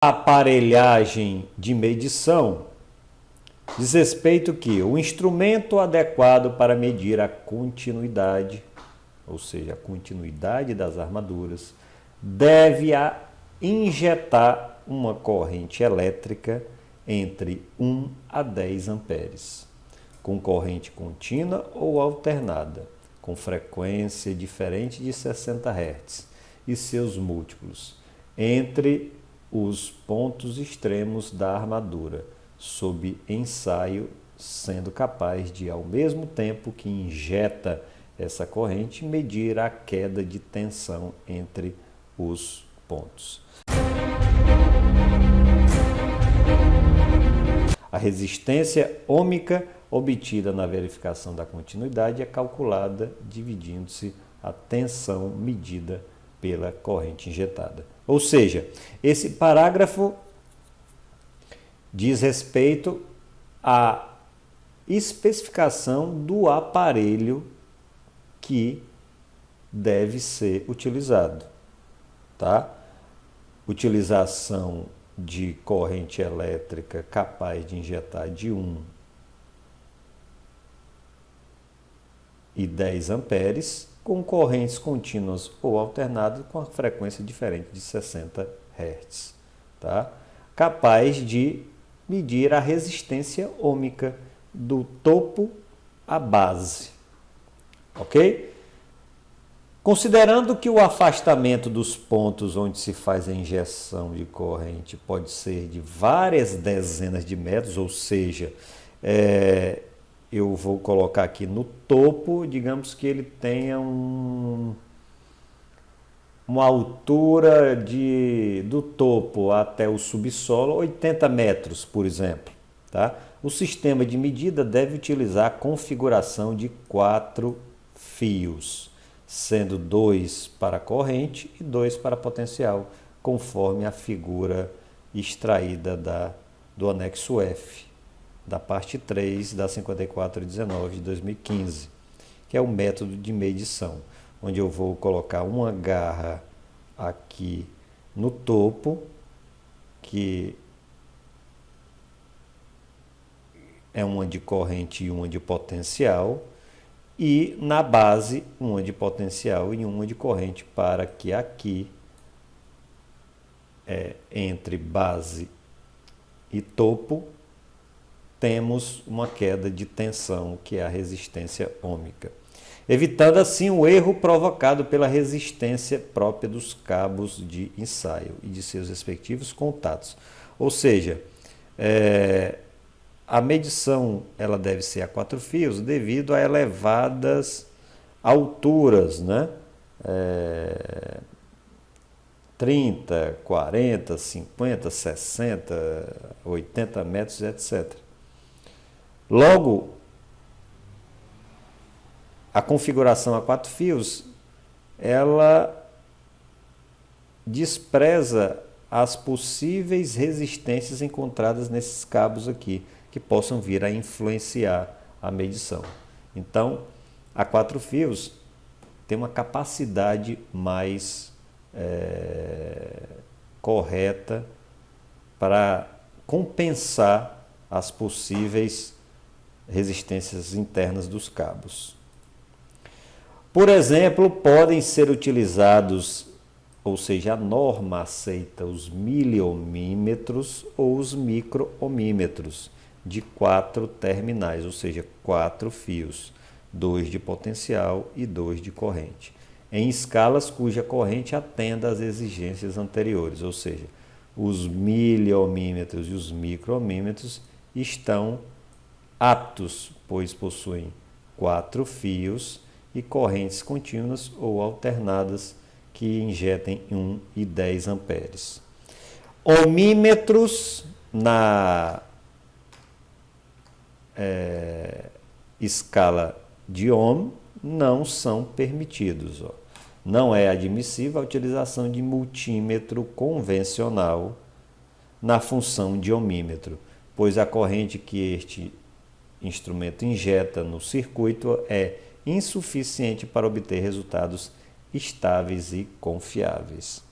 Aparelhagem de medição diz respeito que o instrumento adequado para medir a continuidade, ou seja, a continuidade das armaduras, deve injetar uma corrente elétrica entre 1 a 10 amperes, com corrente contínua ou alternada, com frequência diferente de 60 Hz e seus múltiplos, entre os pontos extremos da armadura, sob ensaio, sendo capaz de, ao mesmo tempo que injeta essa corrente, medir a queda de tensão entre os pontos. A resistência ôhmica obtida na verificação da continuidade é calculada dividindo-se a tensão medida pela corrente injetada. Ou seja, esse parágrafo diz respeito à especificação do aparelho que deve ser utilizado, tá? Utilização de corrente elétrica capaz de injetar de 1 e 10 amperes, com correntes contínuas ou alternadas com a frequência diferente de 60 Hz, tá? Capaz de medir a resistência ôhmica do topo à base, ok? Considerando que o afastamento dos pontos onde se faz a injeção de corrente pode ser de várias dezenas de metros, ou seja, eu vou colocar aqui no topo, digamos que ele tenha uma altura do topo até o subsolo, 80 metros, por exemplo. Tá? O sistema de medida deve utilizar a configuração de 4 fios, sendo 2 para corrente e 2 para potencial, conforme a figura extraída do anexo F, da parte 3 da 5419 de 2015, que é o método de medição, onde eu vou colocar uma garra aqui no topo, que é uma de corrente e uma de potencial, e na base uma de potencial e uma de corrente, para que aqui, entre base e topo, temos uma queda de tensão, que é a resistência ôhmica, evitando assim o erro provocado pela resistência própria dos cabos de ensaio e de seus respectivos contatos. Ou seja, a medição ela deve ser a 4 fios devido a elevadas alturas, né? 30, 40, 50, 60, 80 metros, etc. Logo, a configuração a 4 fios, ela despreza as possíveis resistências encontradas nesses cabos aqui, que possam vir a influenciar a medição. Então, a 4 fios tem uma capacidade mais correta para compensar as possíveis resistências internas dos cabos. Por exemplo, podem ser utilizados, ou seja, a norma aceita os miliohmímetros ou os microohmímetros de 4 terminais, ou seja, 4 fios, 2 de potencial e 2 de corrente, em escalas cuja corrente atenda às exigências anteriores, ou seja, os miliohmímetros e os microohmímetros estão aptos, pois possuem 4 fios e correntes contínuas ou alternadas que injetem 1 e 10 amperes. Ohmímetros na escala de ohm não são permitidos. Não é admissível a utilização de multímetro convencional na função de ohmímetro, pois a corrente que este instrumento injeta no circuito é insuficiente para obter resultados estáveis e confiáveis.